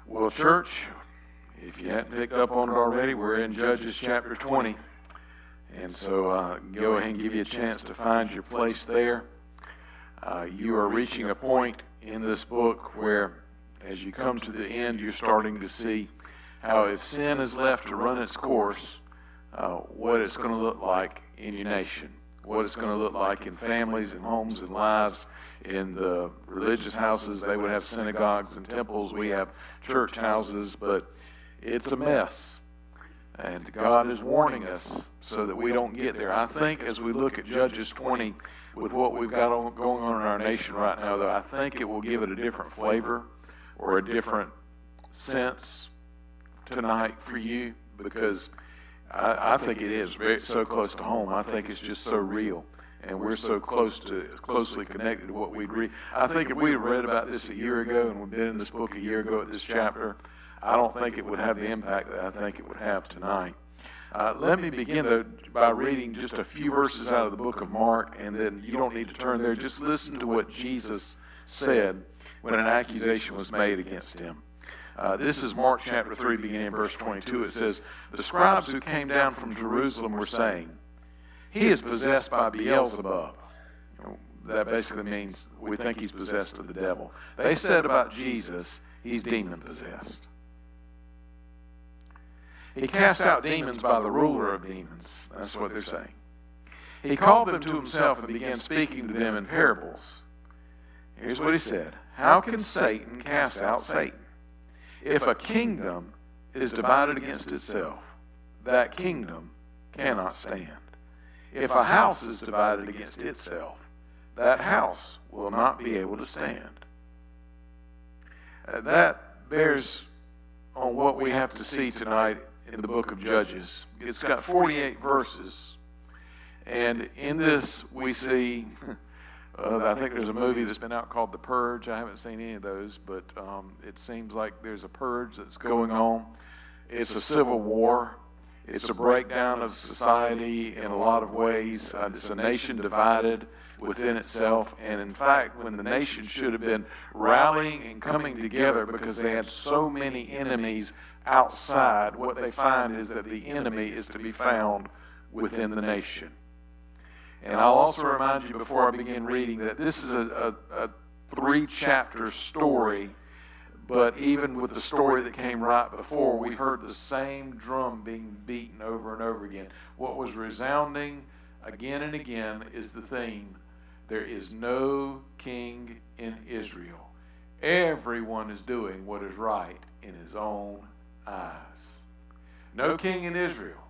Well, church, if you hadn't picked up on it already, we're in Judges chapter 20. And so go ahead and give you a chance to find your place there. You are reaching a point in this book where, as you come to the end, you're starting to see how if sin is left to run its course, what it's going to look like in your nation, what it's going to look like in families and homes and lives. In the religious houses, they would have synagogues and temples. We have church houses, but it's a mess. And God is warning us so that we don't get there. I think as we look at Judges 20, with what we've got going on in our nation right now, though, I think it will give it a different flavor or a different sense tonight for you, because I think it is so close to home. I think it's just so real. And we're so closely connected to what we'd read. I think if we had read about this a year ago and we'd been in this book a year ago at this chapter, I don't think it would have the impact that I think it would have tonight. Let me begin, though, by reading just a few verses out of the book of Mark, and then you don't need to turn there. Just listen to what Jesus said when an accusation was made against him. This is Mark chapter 3, beginning in verse 22. It says, "The scribes who came down from Jerusalem were saying, 'He is possessed by Beelzebub.'" That basically means we think he's possessed of the devil. They said about Jesus, he's demon-possessed. He cast out demons by the ruler of demons. That's what they're saying. He called them to himself and began speaking to them in parables. Here's what he said. "How can Satan cast out Satan? If a kingdom is divided against itself, that kingdom cannot stand. If a house is divided against itself, that house will not be able to stand." That bears on what we have to see tonight in the book of Judges. It's got 48 verses. And in this we see, I think there's a movie that's been out called The Purge. I haven't seen any of those, but it seems like there's a purge that's going on. It's a civil war. It's a breakdown of society in a lot of ways. It's a nation divided within itself. And in fact, when the nation should have been rallying and coming together because they had so many enemies outside, what they find is that the enemy is to be found within the nation. And I'll also remind you before I begin reading that this is a 3-chapter story. But even with the story that came right before, we heard the same drum being beaten over and over again. What was resounding again and again is the theme: there is no king in Israel. Everyone is doing what is right in his own eyes. No king in Israel.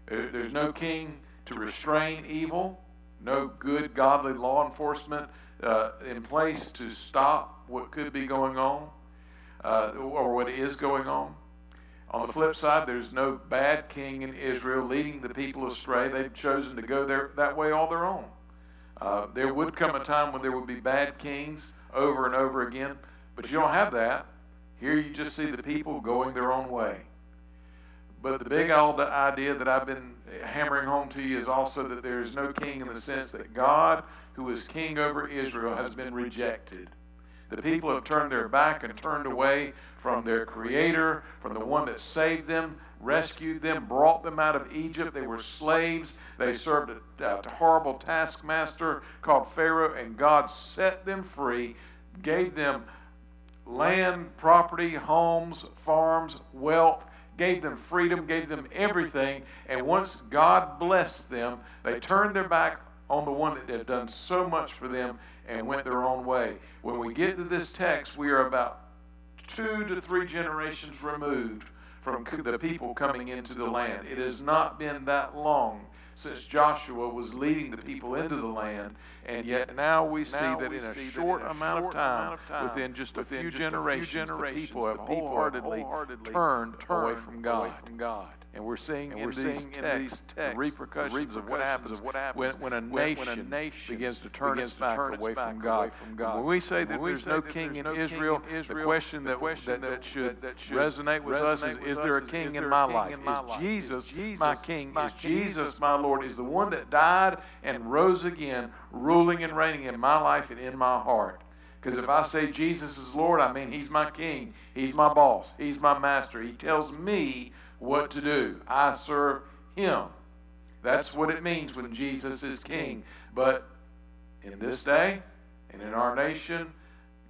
There's no king to restrain evil, no good godly law enforcement in place to stop what could be going on. Or what is going on. On the flip side, there's no bad king in Israel leading the people astray. They've chosen to go that way all their own. There would come a time when there would be bad kings over and over again, but you don't have that. Here you just see the people going their own way. But the big old idea that I've been hammering home to you is also that there is no king in the sense that God, who is king over Israel, has been rejected. The people have turned their back and turned away from their Creator, from the one that saved them, rescued them, brought them out of Egypt. They were slaves. They served a horrible taskmaster called Pharaoh, and God set them free, gave them land, property, homes, farms, wealth, gave them freedom, gave them everything. And once God blessed them, they turned their back on the one that had done so much for them and went their own way. When we get to this text, we are about 2 to 3 generations removed from the people coming into the land. It has not been that long since Joshua was leading the people into the land, and yet now we see that in a short amount of time, within just a few generations, the people have wholeheartedly turned away from God. And we're seeing in these texts the repercussions of what happens when a nation begins to turn its back away from God. When we say that there's no king in Israel, the question that should resonate with us is there a king in my life? Is Jesus my king? Is Jesus my Lord? Is the one that died and rose again, ruling and reigning in my life and in my heart? Because if I say Jesus is Lord, I mean He's my king. He's my boss. He's my master. He tells me what to do. I serve Him. That's what it means when Jesus is king. But in this day and in our nation,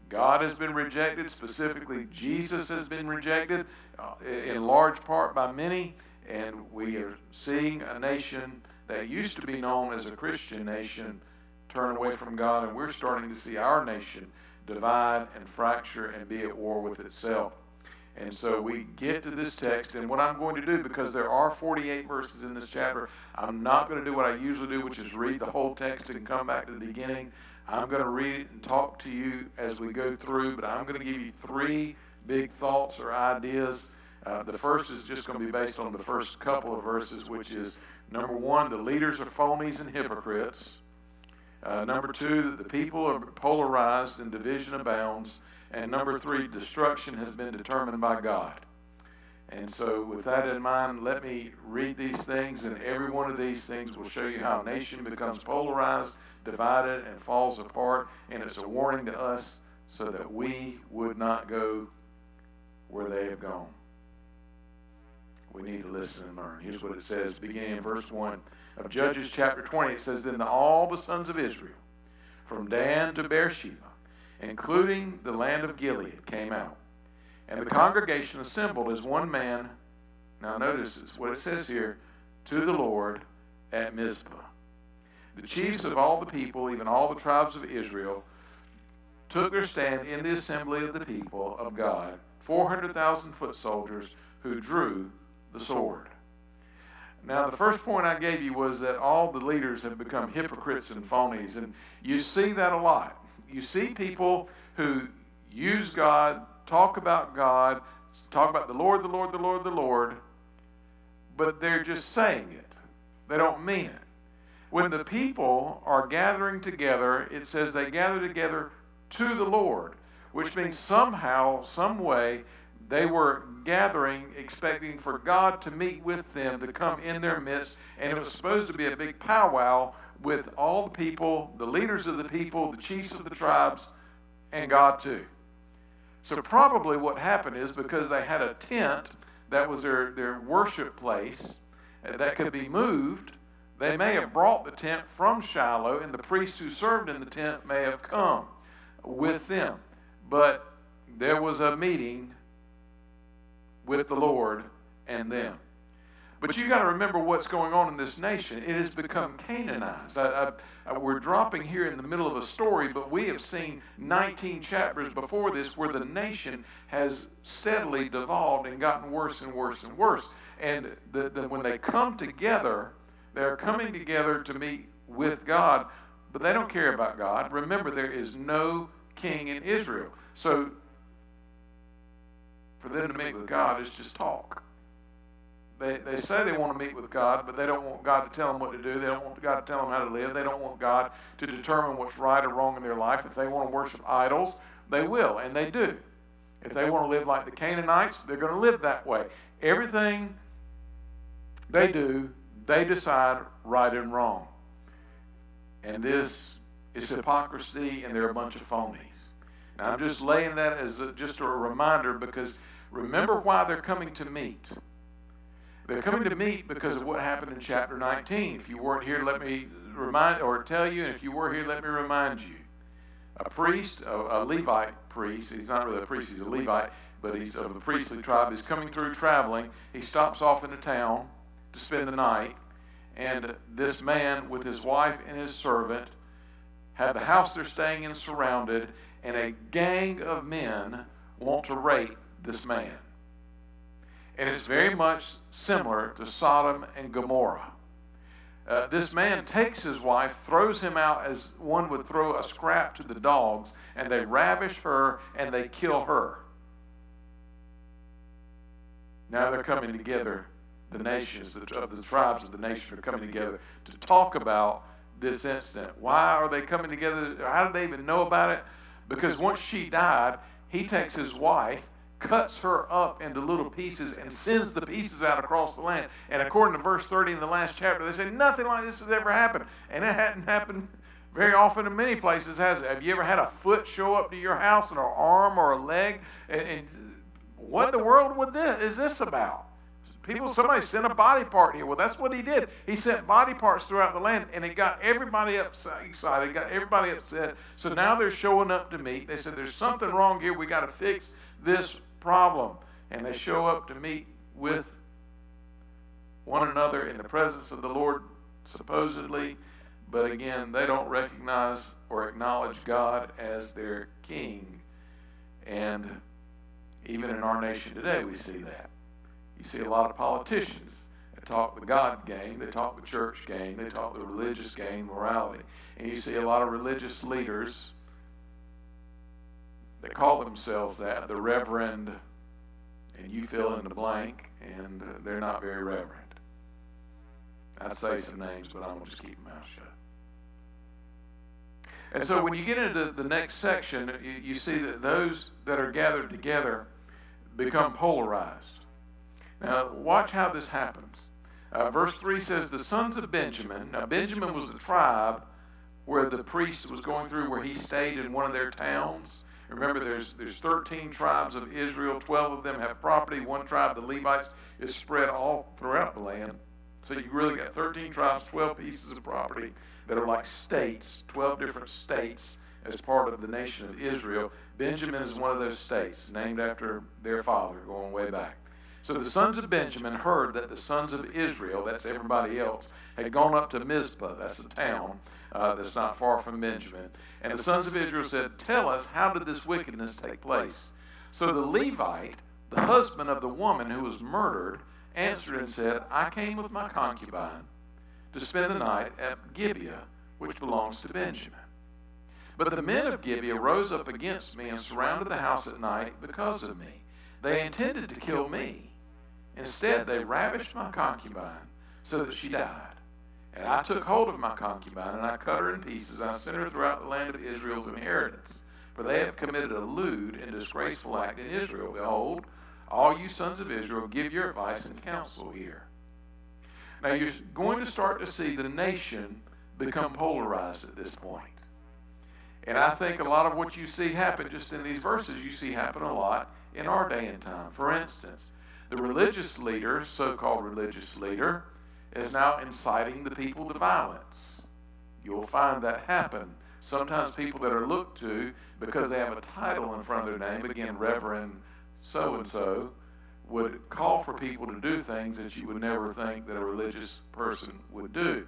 God has been rejected. Specifically, Jesus has been rejected in large part by many. And we are seeing a nation that used to be known as a Christian nation turn away from God. And we're starting to see our nation divide and fracture and be at war with itself. And so we get to this text, and what I'm going to do, because there are 48 verses in this chapter, I'm not going to do what I usually do, which is read the whole text and come back to the beginning. I'm going to read it and talk to you as we go through, but I'm going to give you three big thoughts or ideas. The first is just going to be based on the first couple of verses, which is, number one, the leaders are phonies and hypocrites. Number two, that the people are polarized and division abounds. And number three, destruction has been determined by God. And so with that in mind, let me read these things, and every one of these things will show you how a nation becomes polarized, divided, and falls apart. And it's a warning to us so that we would not go where they have gone. We need to listen and learn. Here's what it says, beginning in verse 1 of Judges chapter 20. It says, Then all the sons of Israel, from Dan to Beersheba, including the land of Gilead, came out. And the congregation assembled as one man. Now notice what it says here, to the Lord at Mizpah. The chiefs of all the people, even all the tribes of Israel, took their stand in the assembly of the people of God, 400,000 foot soldiers who drew the sword. Now, the first point I gave you was that all the leaders have become hypocrites and phonies, and you see that a lot. You see people who use God, talk about the Lord, the Lord, the Lord, the Lord, but they're just saying it. They don't mean it. When the people are gathering together, it says they gather together to the Lord, which means somehow, some way, they were gathering, expecting for God to meet with them, to come in their midst, and it was supposed to be a big powwow with all the people, the leaders of the people, the chiefs of the tribes, and God too. So probably what happened is, because they had a tent that was their worship place that could be moved, they may have brought the tent from Shiloh, and the priest who served in the tent may have come with them. But there was a meeting with the Lord and them. But you got to remember what's going on in this nation. It has become Canaanized. We're dropping here in the middle of a story, but we have seen 19 chapters before this where the nation has steadily devolved and gotten worse and worse and worse. And when they come together, they're coming together to meet with God, but they don't care about God. Remember, there is no king in Israel. So for them to meet with God is just talk. They say they want to meet with God, but they don't want God to tell them what to do. They don't want God to tell them how to live. They don't want God to determine what's right or wrong in their life. If they want to worship idols, they will, and they do. If they want to live like the Canaanites, they're going to live that way. Everything they do, they decide right and wrong. And this is hypocrisy, and they're a bunch of phonies. Now, I'm just laying that as just a reminder, because remember why they're coming to meet. They're coming to meet because of what happened in chapter 19. If you weren't here, let me remind or tell you, and if you were here, let me remind you. A priest, a Levite priest, he's not really a priest, he's a Levite, but he's of a priestly tribe, he's coming through traveling. He stops off in a town to spend the night, and this man with his wife and his servant have the house they're staying in surrounded, and a gang of men want to rape this man. And it's very much similar to Sodom and Gomorrah. This man takes his wife, throws him out as one would throw a scrap to the dogs, and they ravish her and they kill her. Now they're coming together, the nations, the tribes of the nation are coming together to talk about this incident. Why are they coming together? How did they even know about it? Because once she died, he takes his wife, cuts her up into little pieces, and sends the pieces out across the land. And according to verse 30 in the last chapter, they say nothing like this has ever happened. And it hadn't happened Very often in many places has it. Have you ever had a foot show up to your house, and an arm or a leg? And what in the world is this about? Somebody sent a body part here. Well, that's what he did. He sent body parts throughout the land, and it got everybody excited, got everybody upset. So now they're showing up to meet. They said, there's something wrong here. We got to fix this problem. And they show up to meet with one another in the presence of the Lord, supposedly. But again, they don't recognize or acknowledge God as their king. And even in our nation today, we see that. You see a lot of politicians that talk the God game, they talk the church game, they talk the religious game, morality. And you see a lot of religious leaders that call themselves that, the reverend, and you fill in the blank, and they're not very reverend. I'd say some names, but I'm going to just keep my mouth shut. And so when you get into the next section, you see that those that are gathered together become polarized. Now, watch how this happens. Verse 3 says, the sons of Benjamin. Now, Benjamin was the tribe where the priest was going through, where he stayed in one of their towns. Remember, there's 13 tribes of Israel. 12 of them have property. One tribe, the Levites, is spread all throughout the land. So you really got 13 tribes, 12 pieces of property that are like states, 12 different states as part of the nation of Israel. Benjamin is one of those states, named after their father, going way back. So the sons of Benjamin heard that the sons of Israel, that's everybody else, had gone up to Mizpah, that's a town that's not far from Benjamin. And the sons of Israel said, tell us, how did this wickedness take place? So the Levite, the husband of the woman who was murdered, answered and said, I came with my concubine to spend the night at Gibeah, which belongs to Benjamin. But the men of Gibeah rose up against me and surrounded the house at night because of me. They intended to kill me. Instead, they ravished my concubine so that she died. And I took hold of my concubine, and I cut her in pieces. I sent her throughout the land of Israel's inheritance. For they have committed a lewd and disgraceful act in Israel. Behold, all you sons of Israel, give your advice and counsel here. Now, you're going to start to see the nation become polarized at this point. And I think a lot of what you see happen just in these verses, you see happen a lot in our day and time. For instance, the religious leader, so-called religious leader, is now inciting the people to violence. You'll find that happen. Sometimes people that are looked to because they have a title in front of their name, again, Reverend so-and-so, would call for people to do things that you would never think that a religious person would do.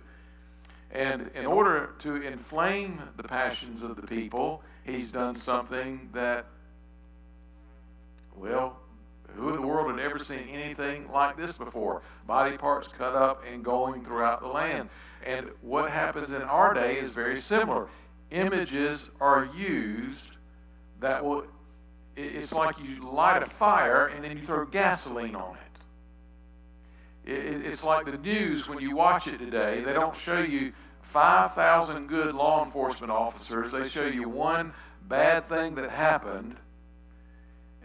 And in order to inflame the passions of the people, he's done something that, well, who in the world had ever seen anything like this before? Body parts cut up and going throughout the land. And what happens in our day is very similar. Images are used that will, it's like you light a fire and then you throw gasoline on it. It's like the news when you watch it today. They don't show you 5,000 good law enforcement officers. They show you one bad thing that happened,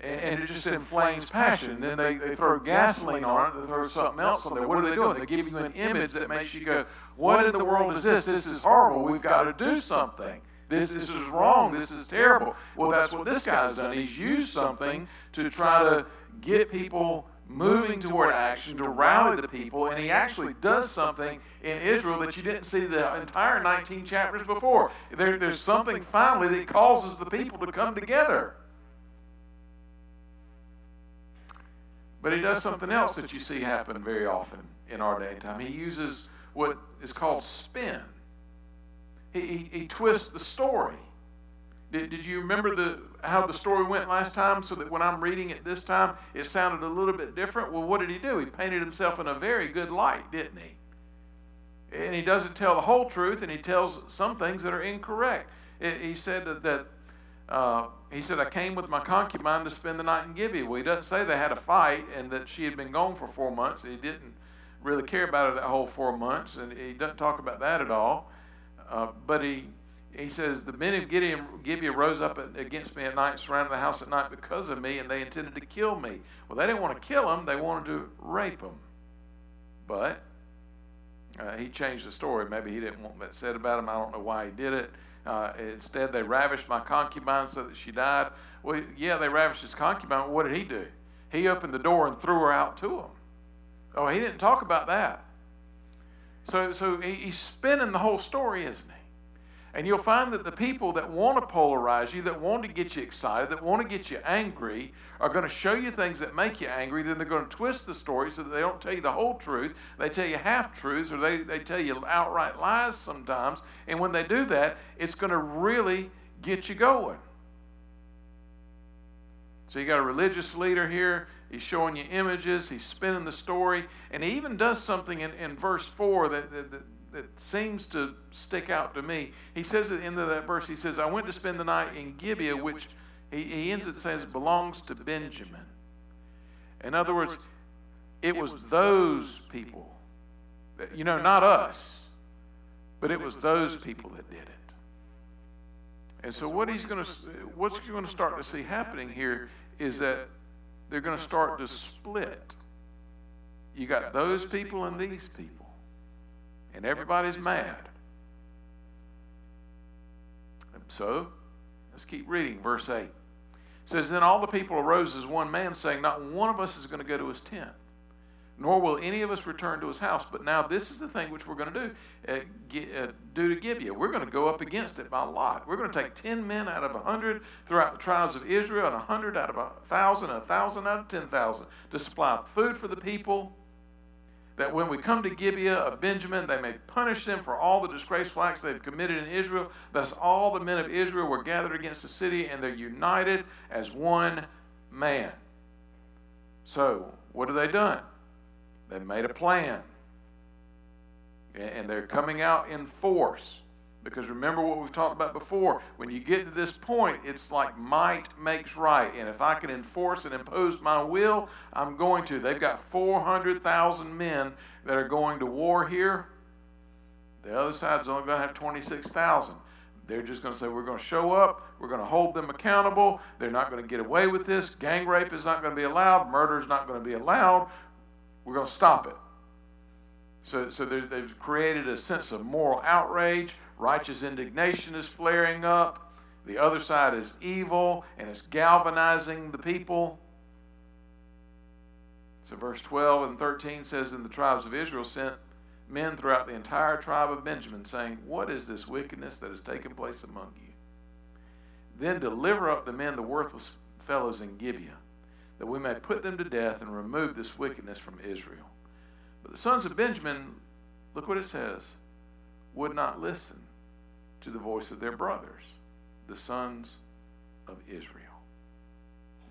and it just inflames passion. And then they throw gasoline on it. They throw something else on there. What are they doing? They give you an image that makes you go, what in the world is this? This is horrible. We've got to do something. This is wrong. This is terrible. Well, that's what this guy's done. He's used something to try to get people moving toward action, to rally the people, and he actually does something in Israel that you didn't see the entire 19 chapters before. There's something finally that causes the people to come together. But he does something else that you see happen very often in our day and time. He uses what is called spin. He twists the story. Did you remember how the story went last time, so that when I'm reading it this time, it sounded a little bit different? Well, what did he do? He painted himself in a very good light, didn't he? And he doesn't tell the whole truth, and he tells some things that are incorrect. He said he said, I came with my concubine to spend the night in Gibeah. Well, he doesn't say they had a fight and that she had been gone for 4 months. And he didn't really care about her that whole 4 months, and he doesn't talk about that at all. But he says, the men of Gibeah rose up against me at night, surrounded the house at night because of me, and they intended to kill me. Well, they didn't want to kill him. They wanted to rape him. But He changed the story. Maybe he didn't want that said about him. I don't know why he did it. Instead, they ravished my concubine so that she died. Well, yeah, they ravished his concubine. What did he do? He opened the door and threw her out to him. Oh, he didn't talk about that. So he's spinning the whole story, isn't he? And you'll find that the people that want to polarize you, that want to get you excited, that want to get you angry, are going to show you things that make you angry. Then they're going to twist the story so that they don't tell you the whole truth. They tell you half-truths, or they tell you outright lies sometimes. And when they do that, it's going to really get you going. So you got a religious leader here. He's showing you images. He's spinning the story. And he even does something in verse 4 that seems to stick out to me. He says at the end of that verse, he says, I went to spend the night in Gibeah, which he ends it says belongs to Benjamin. In other words, it was those people, not us, but it was those people that did it. And so what's you're going to start to see happening here is that they're going to start to split. You got those people and these people. And everybody's mad. So, let's keep reading. Verse 8. It says, Then all the people arose as one man, saying, Not one of us is going to go to his tent, nor will any of us return to his house. But now this is the thing which we're going to do to Gibeah. We're going to go up against it by lot. We're going to take 10 men out of 100 throughout the tribes of Israel, and 100 out of 1,000, and 1,000 out of 10,000, to supply food for the people, that when we come to Gibeah of Benjamin, they may punish them for all the disgraceful acts they've committed in Israel. Thus all the men of Israel were gathered against the city, and they're united as one man. So, what have they done? They've made a plan. And they're coming out in force. Because remember what we've talked about before. When you get to this point, it's like might makes right. And if I can enforce and impose my will, I'm going to. They've got 400,000 men that are going to war here. The other side's only going to have 26,000. They're just going to say, we're going to show up. We're going to hold them accountable. They're not going to get away with this. Gang rape is not going to be allowed. Murder is not going to be allowed. We're going to stop it. So they've created a sense of moral outrage. Righteous indignation is flaring up. The other side is evil, and it's galvanizing the people. So verse 12 and 13 says, And the tribes of Israel sent men throughout the entire tribe of Benjamin, saying, What is this wickedness that has taken place among you? Then deliver up the men, the worthless fellows in Gibeah, that we may put them to death and remove this wickedness from Israel. But the sons of Benjamin, look what it says, would not listen to the voice of their brothers, the sons of Israel.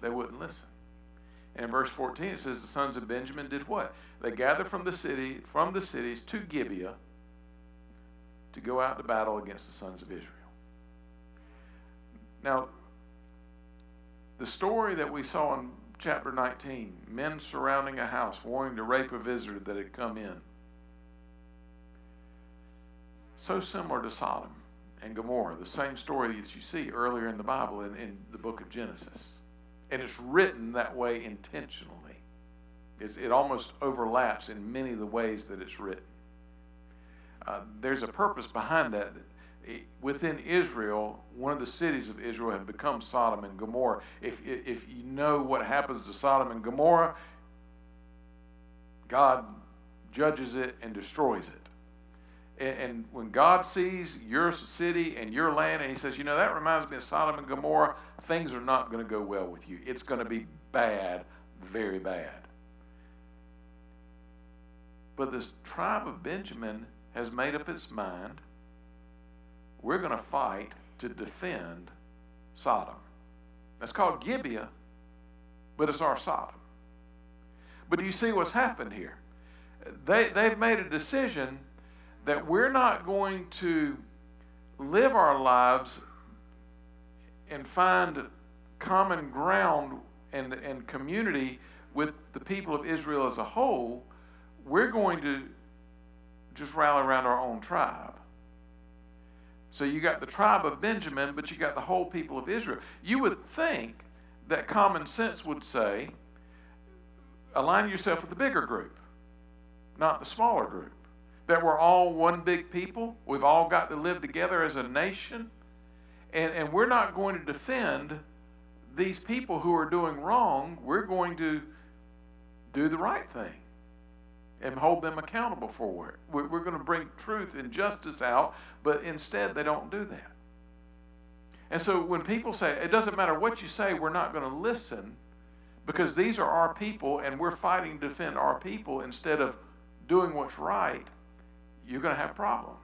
They wouldn't listen. And in verse 14 it says the sons of Benjamin did what? They gathered from the cities to Gibeah to go out to battle against the sons of Israel. Now, the story that we saw in chapter 19, men surrounding a house, wanting to rape a visitor that had come in, so similar to Sodom and Gomorrah, the same story that you see earlier in the Bible in the book of Genesis. And it's written that way intentionally. It almost overlaps in many of the ways that it's written. There's a purpose behind that. Within Israel, one of the cities of Israel had become Sodom and Gomorrah. If you know what happens to Sodom and Gomorrah, God judges it and destroys it. And when God sees your city and your land, and he says, that reminds me of Sodom and Gomorrah, things are not going to go well with you. It's going to be bad, very bad. But this tribe of Benjamin has made up its mind, we're going to fight to defend Sodom. That's called Gibeah, but it's our Sodom. But do you see what's happened here? They've made a decision that we're not going to live our lives and find common ground and community with the people of Israel as a whole. We're going to just rally around our own tribe. So you got the tribe of Benjamin, but you got the whole people of Israel. You would think that common sense would say, align yourself with the bigger group, not the smaller group. that we're all one big people. We've all got to live together as a nation. And we're not going to defend these people who are doing wrong. We're going to do the right thing and hold them accountable for it. We're going to bring truth and justice out, but instead they don't do that. And so when people say, it doesn't matter what you say, we're not going to listen, because these are our people and we're fighting to defend our people instead of doing what's right, you're going to have problems.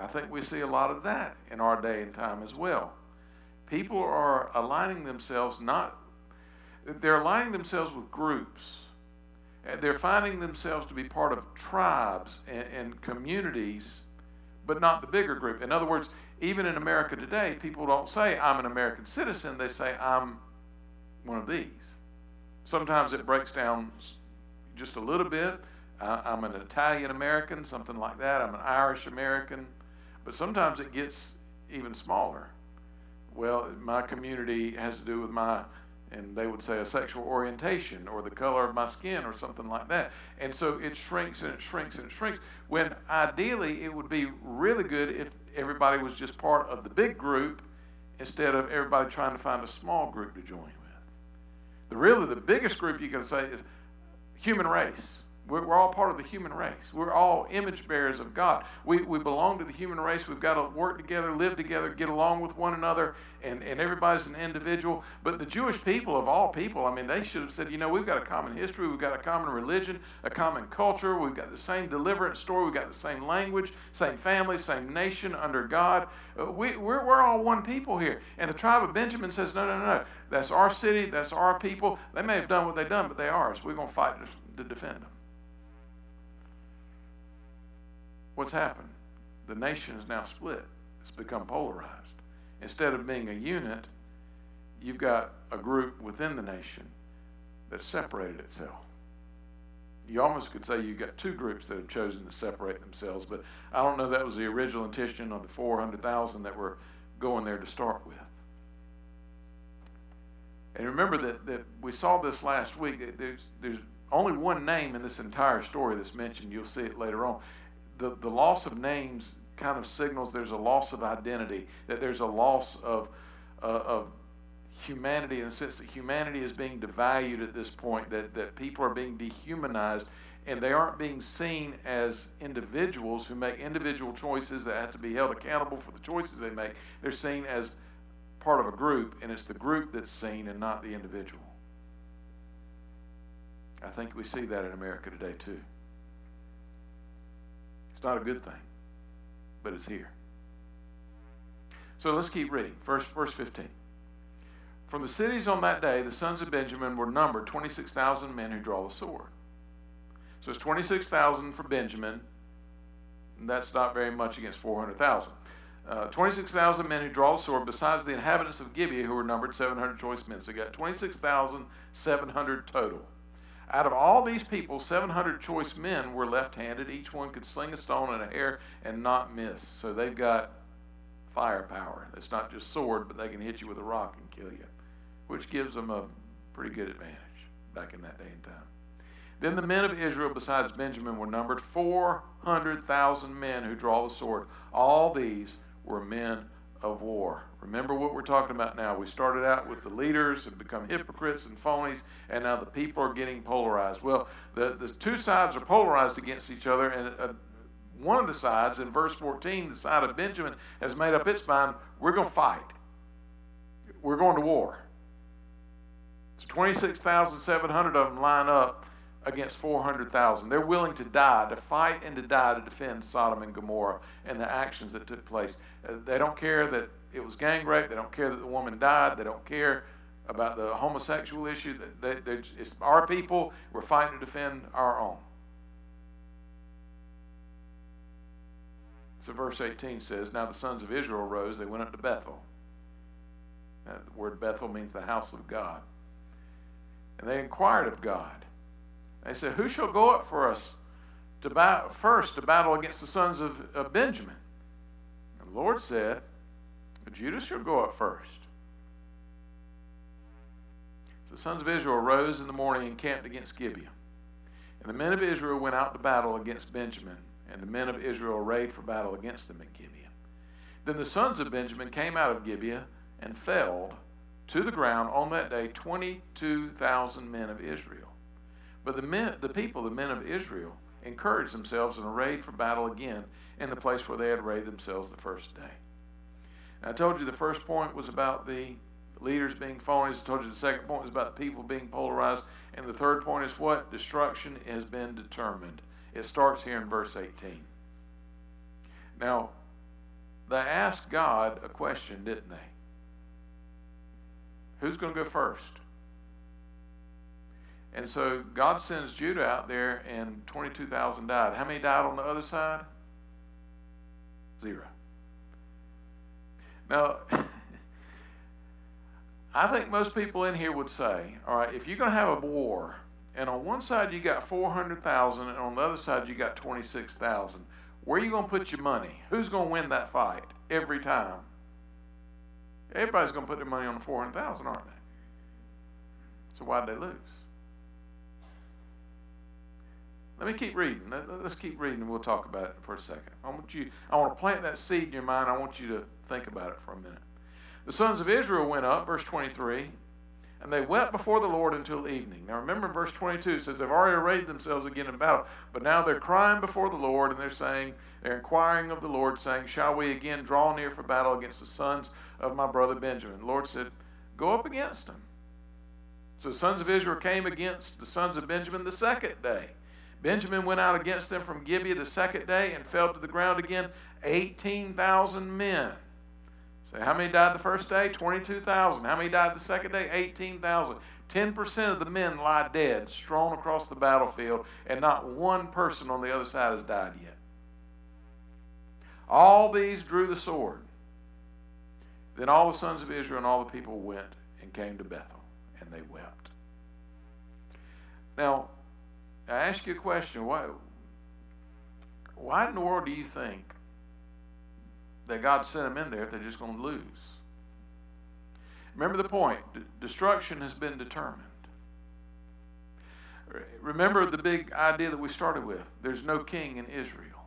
I think we see a lot of that in our day and time as well. People are aligning themselves they're aligning themselves with groups. They're finding themselves to be part of tribes and communities, but not the bigger group. In other words, even in America today, people don't say, I'm an American citizen. They say, I'm one of these. Sometimes it breaks down just a little bit. I'm an Italian American, something like that. I'm an Irish American. But sometimes it gets even smaller. Well, my community has to do with and they would say a sexual orientation or the color of my skin or something like that. And so it shrinks and it shrinks and it shrinks, when ideally it would be really good if everybody was just part of the big group instead of everybody trying to find a small group to join with. The biggest group you can say is human race. We're all part of the human race. We're all image bearers of God. We belong to the human race. We've got to work together, live together, get along with one another, and everybody's an individual. But the Jewish people, of all people, I mean, they should have said, we've got a common history, we've got a common religion, a common culture, we've got the same deliverance story, we've got the same language, same family, same nation under God. We're all one people here. And the tribe of Benjamin says, no. That's our city, that's our people. They may have done what they've done, but they're ours. We're going to fight to defend them. What's happened? The nation is now split. It's become polarized. Instead of being a unit, you've got a group within the nation that separated itself. You almost could say you've got two groups that have chosen to separate themselves, but I don't know that was the original intention of the 400,000 that were going there to start with. And remember that we saw this last week. There's only one name in this entire story that's mentioned. You'll see it later on. The loss of names kind of signals there's a loss of identity, that there's a loss of humanity, in the sense that humanity is being devalued at this point, that people are being dehumanized, and they aren't being seen as individuals who make individual choices that have to be held accountable for the choices they make. They're seen as part of a group, and it's the group that's seen and not the individual. I think we see that in America today too. It's not a good thing, but it's here. So let's keep reading. Verse 15. From the cities on that day, the sons of Benjamin were numbered 26,000 men who draw the sword. So it's 26,000 for Benjamin, and that's not very much against 400,000. 26,000 men who draw the sword, besides the inhabitants of Gibeah, who were numbered 700 choice men. So you got 26,700 total. Out of all these people, 700 choice men were left-handed. Each one could sling a stone and a hair and not miss. So they've got firepower. It's not just sword, but they can hit you with a rock and kill you, which gives them a pretty good advantage back in that day and time. Then the men of Israel, besides Benjamin, were numbered 400,000 men who draw the sword. All these were men of war. Remember what we're talking about now. We started out with the leaders and become hypocrites and phonies, and now the people are getting polarized. Well, the two sides are polarized against each other, and one of the sides, in verse 14, the side of Benjamin, has made up its mind, we're going to fight. We're going to war. So 26,700 of them line up against 400,000. They're willing to die, to fight and to die to defend Sodom and Gomorrah and the actions that took place. They don't care that it was gang rape. They don't care that the woman died. They don't care about the homosexual issue. It's our people. We're fighting to defend our own. So verse 18 says, now the sons of Israel rose. They went up to Bethel. The word Bethel means the house of God. And they inquired of God. They said, who shall go up for us first to battle against the sons of Benjamin? And the Lord said, Judah shall go up first. So the sons of Israel rose in the morning and camped against Gibeah. And the men of Israel went out to battle against Benjamin, and the men of Israel arrayed for battle against them at Gibeah. Then the sons of Benjamin came out of Gibeah and felled to the ground on that day 22,000 men of Israel. But the men of Israel, encouraged themselves and arrayed for battle again in the place where they had arrayed themselves the first day. Now, I told you the first point was about the leaders being fallen. I told you the second point was about the people being polarized. And the third point is what? Destruction has been determined. It starts here in verse 18. Now, they asked God a question, didn't they? Who's going to go first? And so God sends Judah out there, and 22,000 died. How many died on the other side? 0. Now, I think most people in here would say, all right, if you're going to have a war, and on one side you got 400,000, and on the other side you got 26,000, where are you going to put your money? Who's going to win that fight every time? Everybody's going to put their money on the 400,000, aren't they? So why'd they lose? Let me keep reading. Let's keep reading, and we'll talk about it for a second. I want to plant that seed in your mind. I want you to think about it for a minute. The sons of Israel went up, verse 23, and they wept before the Lord until evening. Now remember, verse 22 says they've already arrayed themselves again in battle, but now they're crying before the Lord, and they're inquiring of the Lord, saying, shall we again draw near for battle against the sons of my brother Benjamin? The Lord said, go up against them. So the sons of Israel came against the sons of Benjamin the second day. Benjamin went out against them from Gibeah the second day and fell to the ground again, 18,000 men. So how many died the first day? 22,000. How many died the second day? 18,000. 10% of the men lie dead, strewn across the battlefield, and not one person on the other side has died yet. All these drew the sword. Then all the sons of Israel and all the people went and came to Bethel, and they wept. Now, I ask you a question. Why in the world do you think that God sent them in there if they're just going to lose? Remember the point. Destruction has been determined. Remember the big idea that we started with. There's no king in Israel.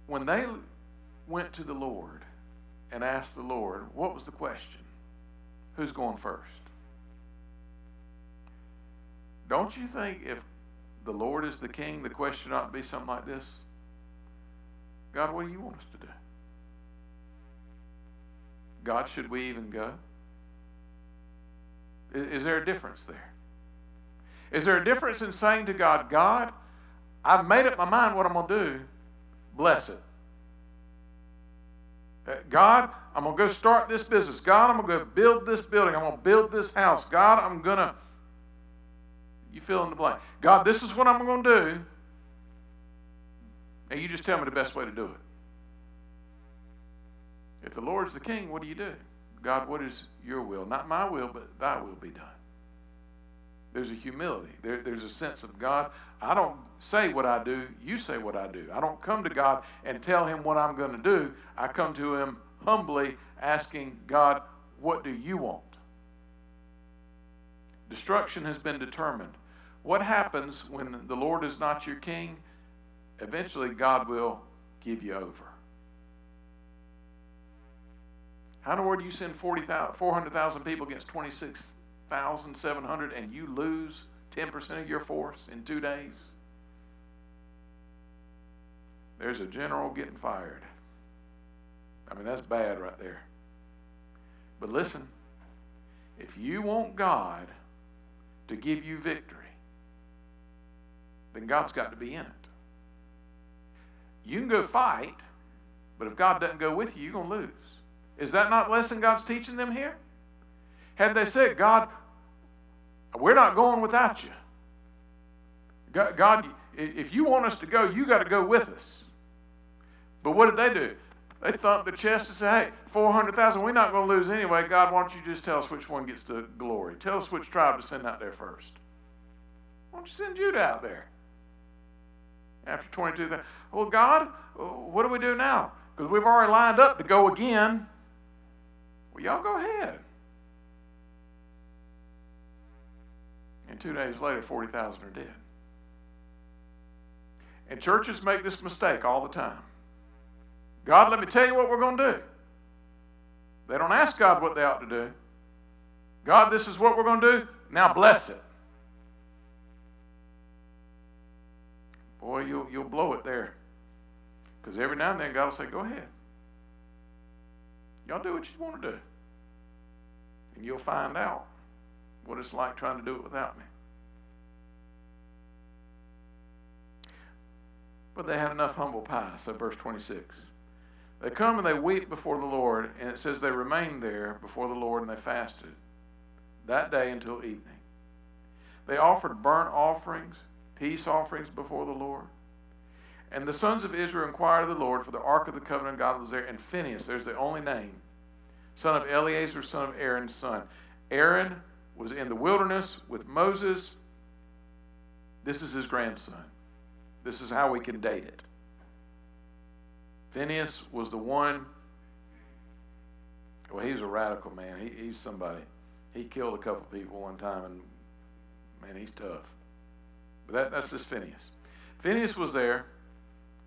When they went to the Lord and asked the Lord, what was the question? Who's going first? Don't you think if the Lord is the king, the question ought to be something like this? God, what do you want us to do? God, should we even go? Is there a difference there? Is there a difference in saying to God, God, I've made up my mind what I'm going to do. Bless it. God, I'm going to go start this business. God, I'm going to go build this building. I'm going to build this house. God, I'm going to... You fill in the blank. God, this is what I'm going to do. And you just tell me the best way to do it. If the Lord's the king, what do you do? God, what is your will? Not my will, but thy will be done. There's a humility. There's a sense of, God, I don't say what I do. You say what I do. I don't come to God and tell him what I'm going to do. I come to him humbly asking, God, what do you want? Destruction has been determined. What happens when the Lord is not your king? Eventually, God will give you over. How in the world do you send 400,000 people against 26,700 and you lose 10% of your force in 2 days? There's a general getting fired. I mean, that's bad right there. But listen, if you want God to give you victory, then God's got to be in it. You can go fight, but if God doesn't go with you, you're going to lose. Is that not the lesson God's teaching them here? Had they said, God, we're not going without you. God, if you want us to go, you got to go with us. But what did they do? They thumped their chest and said, hey, 400,000, we're not going to lose anyway. God, why don't you just tell us which one gets the glory? Tell us which tribe to send out there first. Why don't you send Judah out there? After 22,000. Well, God, what do we do now? Because we've already lined up to go again. Well, y'all go ahead. And 2 days later, 40,000 are dead. And churches make this mistake all the time. God, let me tell you what we're going to do. They don't ask God what they ought to do. God, this is what we're going to do. Now bless it. Boy, you'll blow it there. Because every now and then God will say, go ahead. Y'all do what you want to do. And you'll find out what it's like trying to do it without me. But they had enough humble pie. So verse 26. They come and they weep before the Lord, and it says they remained there before the Lord and they fasted that day until evening. They offered burnt offerings, peace offerings before the Lord. And the sons of Israel inquired of the Lord, for the ark of the covenant of God was there. And Phinehas, there's the only name, son of Eleazar, son of Aaron's son. Aaron was in the wilderness with Moses. This is his grandson. This is how we can date it. Phinehas was the one, well, he was a radical man. He's somebody. He killed a couple people one time, and man, he's tough. But that's just Phinehas. Phinehas was there,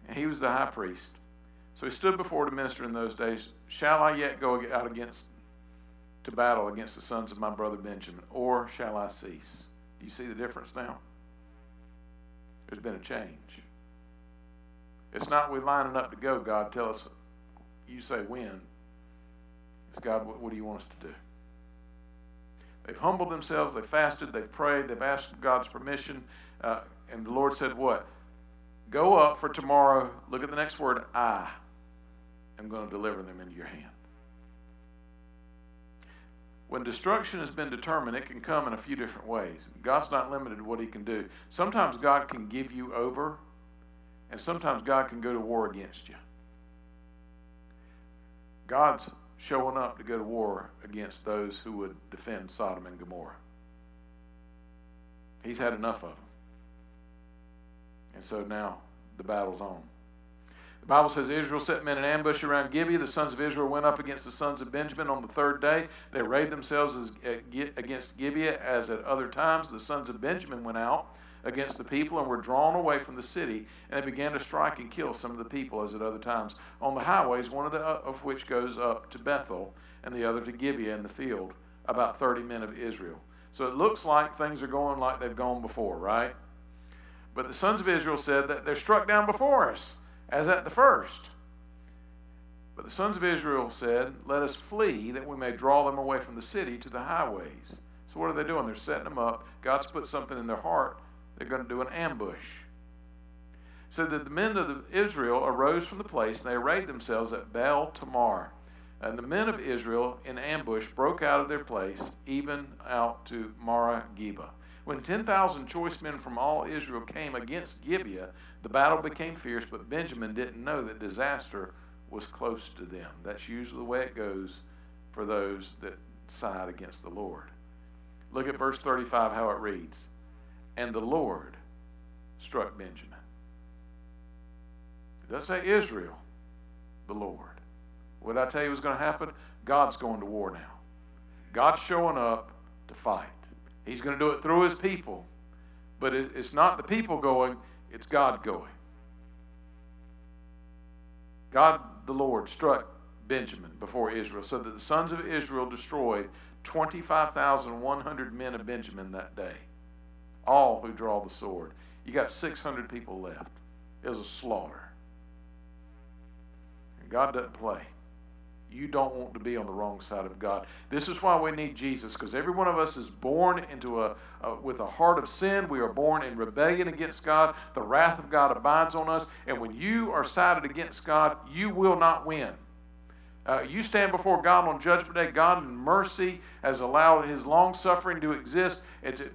and he was the high priest. So he stood before the minister in those days. Shall I yet go out to battle against the sons of my brother Benjamin, or shall I cease? Do you see the difference now? There's been a change. It's not we lining up to go, God, tell us, you say when. It's God, what do you want us to do? They've humbled themselves, they've fasted, they've prayed, they've asked God's permission, and the Lord said what? Go up for tomorrow, look at the next word, I am going to deliver them into your hand. When destruction has been determined, it can come in a few different ways. God's not limited to what he can do. Sometimes God can give you over, and sometimes God can go to war against you. God's showing up to go to war against those who would defend Sodom and Gomorrah. He's had enough of them. And so now the battle's on. The Bible says Israel set men in ambush around Gibeah. The sons of Israel went up against the sons of Benjamin on the third day. They arrayed themselves against Gibeah as at other times. The sons of Benjamin went out against the people and were drawn away from the city, and they began to strike and kill some of the people as at other times on the highways, one of which goes up to Bethel and the other to Gibeah in the field, about 30 men of Israel. So it looks like things are going like they've gone before, right? But the sons of Israel said that they're struck down before us, as at the first. But the sons of Israel said, let us flee, that we may draw them away from the city to the highways. So what are they doing? They're setting them up. God's put something in their heart. They're going to do an ambush. So that the men of Israel arose from the place, and they arrayed themselves at Baal Tamar. And the men of Israel in ambush broke out of their place, even out to Marah Geba. When 10,000 choice men from all Israel came against Gibeah, the battle became fierce, but Benjamin didn't know that disaster was close to them. That's usually the way it goes for those that side against the Lord. Look at verse 35, how it reads. And the Lord struck Benjamin. It doesn't say Israel, the Lord. What did I tell you was going to happen? God's going to war now. God's showing up to fight. He's going to do it through his people. But it's not the people going, it's God going. God, the Lord, struck Benjamin before Israel, so that the sons of Israel destroyed 25,100 men of Benjamin that day. All who draw the sword. You got 600 people left. It was a slaughter. And God doesn't play. You don't want to be on the wrong side of God. This is why we need Jesus, because every one of us is born into with a heart of sin. We are born in rebellion against God. The wrath of God abides on us. And when you are sided against God, you will not win. You stand before God on Judgment Day. God in mercy has allowed his long suffering to exist,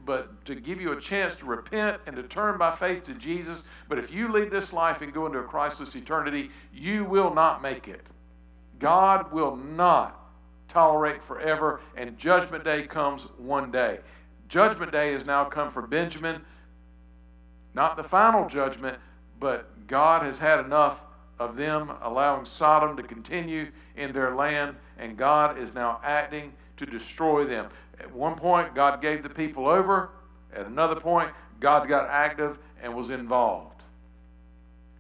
but to give you a chance to repent and to turn by faith to Jesus. But if you lead this life and go into a Christless eternity, you will not make it. God will not tolerate forever, and Judgment Day comes one day. Judgment Day has now come for Benjamin. Not the final judgment, but God has had enough of them allowing Sodom to continue in their land, and God is now acting to destroy them. At one point, God gave the people over At another point, God got active and was involved.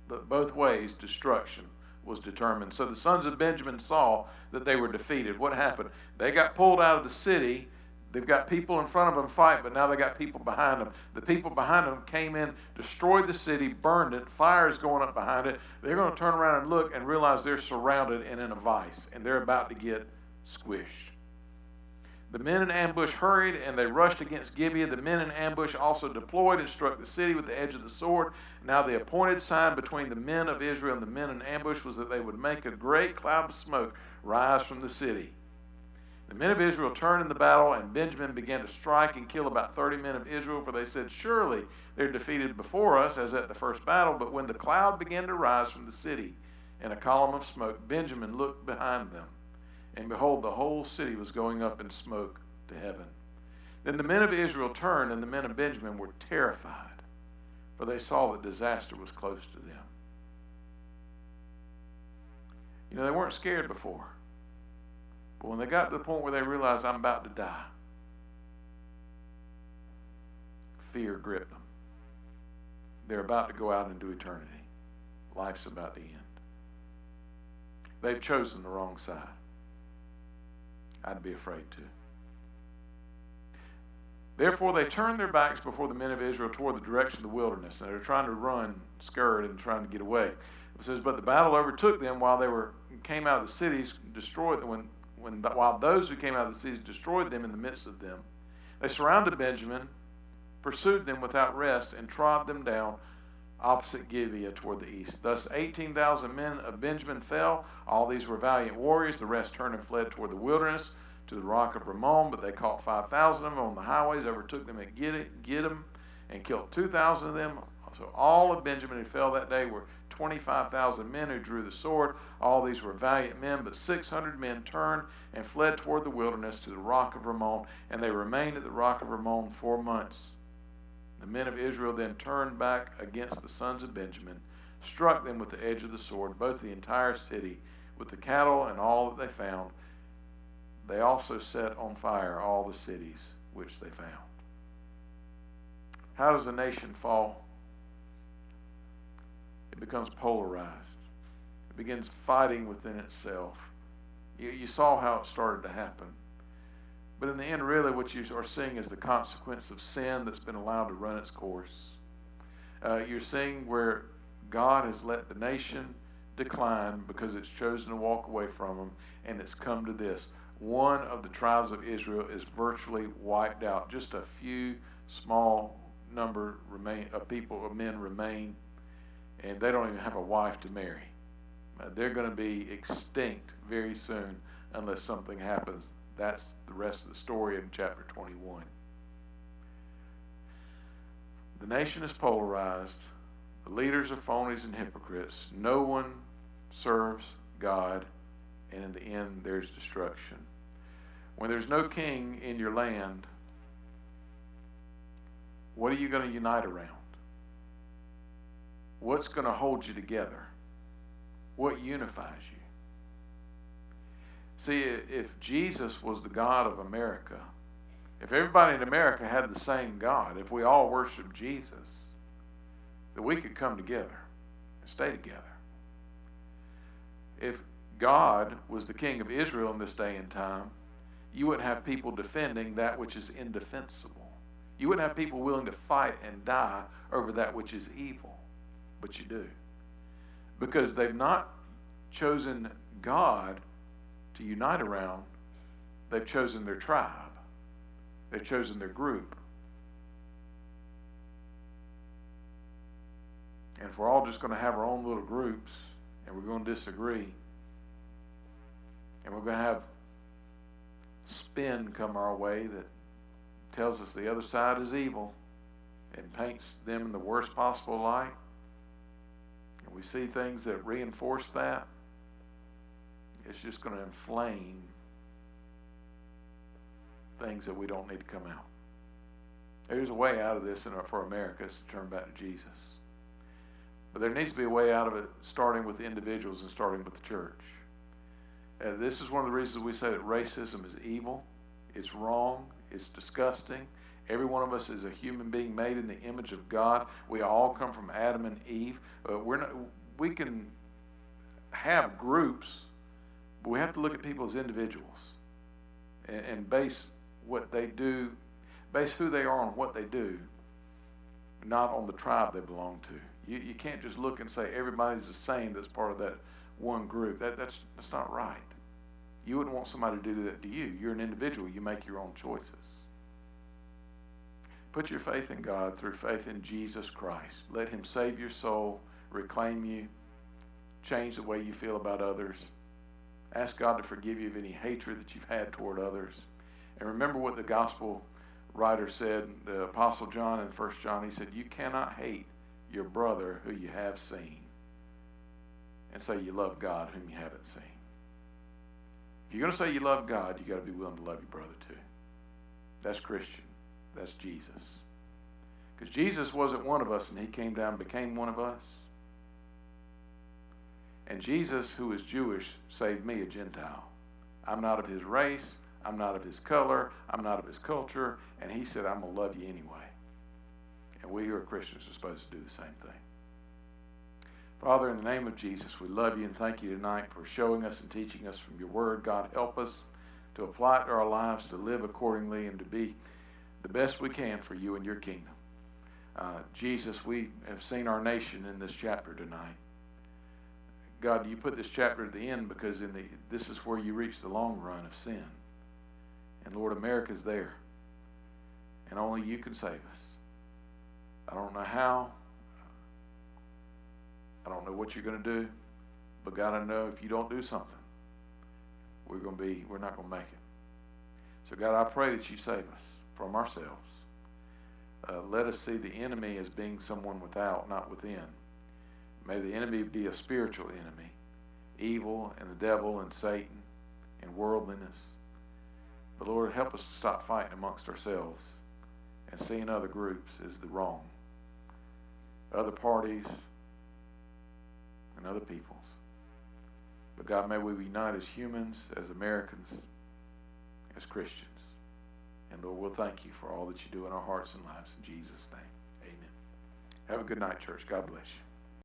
But both ways, destruction was determined. So the sons of Benjamin saw that they were defeated. What happened? They got pulled out of the city. They've got people in front of them fight, but now they got people behind them. The people behind them came in, destroyed the city, burned it. Fire is going up behind it. They're going to turn around and look and realize they're surrounded and in a vice, and they're about to get squished. The men in ambush hurried, and they rushed against Gibeah. The men in ambush also deployed and struck the city with the edge of the sword. Now the appointed sign between the men of Israel and the men in ambush was that they would make a great cloud of smoke rise from the city. The men of Israel turned in the battle, and Benjamin began to strike and kill about 30 men of Israel, for they said, surely they're defeated before us, as at the first battle. But when the cloud began to rise from the city in a column of smoke, Benjamin looked behind them, and behold, the whole city was going up in smoke to heaven. Then the men of Israel turned, and the men of Benjamin were terrified, for they saw that disaster was close to them. You know, they weren't scared before. But when they got to the point where they realized, I'm about to die, fear gripped them. They're about to go out into eternity. Life's about to end. They've chosen the wrong side. I'd be afraid too. Therefore, they turned their backs before the men of Israel toward the direction of the wilderness, and they were trying to run, scared, and trying to get away. It says, but the battle overtook them while they came out of the cities, destroyed while those who came out of the cities destroyed them in the midst of them. They surrounded Benjamin, pursued them without rest, and trod them down opposite Gibeah toward the east. Thus 18,000 men of Benjamin fell. All these were valiant warriors. The rest turned and fled toward the wilderness to the rock of Rimmon, but they caught 5,000 of them on the highways, overtook them at Gidom, and killed 2,000 of them. So all of Benjamin who fell that day were 25,000 men who drew the sword. All these were valiant men, but 600 men turned and fled toward the wilderness to the rock of Rimmon, and they remained at the rock of Rimmon 4 months. The men of Israel then turned back against the sons of Benjamin, struck them with the edge of the sword, both the entire city, with the cattle and all that they found. They also set on fire all the cities which they found. How does a nation fall? It becomes polarized. It begins fighting within itself. You saw how it started to happen. But in the end, really, what you are seeing is the consequence of sin that's been allowed to run its course. You're seeing where God has let the nation decline because it's chosen to walk away from him, and it's come to this. One of the tribes of Israel is virtually wiped out. Just a few small number of men remain, and they don't even have a wife to marry. They're going to be extinct very soon unless something happens. That's the rest of the story in chapter 21. The nation is polarized. The leaders are phonies and hypocrites. No one serves God, and in the end, there's destruction. When there's no king in your land, what are you going to unite around? What's going to hold you together? What unifies you? See, if Jesus was the God of America, if everybody in America had the same God, if we all worshiped Jesus, then we could come together and stay together. If God was the king of Israel in this day and time, you wouldn't have people defending that which is indefensible. You wouldn't have people willing to fight and die over that which is evil. But you do. Because they've not chosen God to unite around. They've chosen their tribe. They've chosen their group. And if we're all just going to have our own little groups, and we're going to disagree, and we're going to have spin come our way that tells us the other side is evil and paints them in the worst possible light, and we see things that reinforce that, it's just going to inflame things that we don't need to come out. There's a way out of this for America, is to turn back to Jesus. But there needs to be a way out of it, starting with individuals and starting with the church. This is one of the reasons we say that racism is evil, it's wrong, it's disgusting, Every one of us is a human being made in the image of God. We all come from Adam and Eve. We can have groups, but we have to look at people as individuals and base what they do, base who they are on what they do, not on the tribe they belong to. You can't just look and say everybody's the same that's part of that one group. That's not right. You wouldn't want somebody to do that to you. You're an individual. You make your own choices. Put your faith in God through faith in Jesus Christ. Let him save your soul, reclaim you, change the way you feel about others. Ask God to forgive you of any hatred that you've had toward others. And remember what the gospel writer said, the Apostle John in 1 John, he said, you cannot hate your brother who you have seen and say you love God whom you haven't seen. If you're going to say you love God, you've got to be willing to love your brother too. That's Christian. That's Jesus. Because Jesus wasn't one of us and he came down and became one of us. And Jesus, who is Jewish, saved me, a Gentile. I'm not of his race. I'm not of his color. I'm not of his culture. And he said, I'm going to love you anyway. And we who are Christians are supposed to do the same thing. Father, in the name of Jesus, we love you and thank you tonight for showing us and teaching us from your word. God, help us to apply it to our lives, to live accordingly, and to be the best we can for you and your kingdom. Jesus, we have seen our nation in this chapter tonight. God, you put this chapter at the end because this is where you reach the long run of sin. And Lord, America's there. And only you can save us. I don't know how. I don't know what you're going to do. But God, I know if you don't do something, we're not going to make it. So God, I pray that you save us from ourselves. Let us see the enemy as being someone without, not within. May the enemy be a spiritual enemy, evil and the devil and Satan and worldliness. But Lord, help us to stop fighting amongst ourselves and seeing other groups as the wrong, other parties and other peoples. But God, may we unite as humans, as Americans, as Christians. And Lord, we'll thank you for all that you do in our hearts and lives. In Jesus' name, amen. Have a good night, church. God bless you.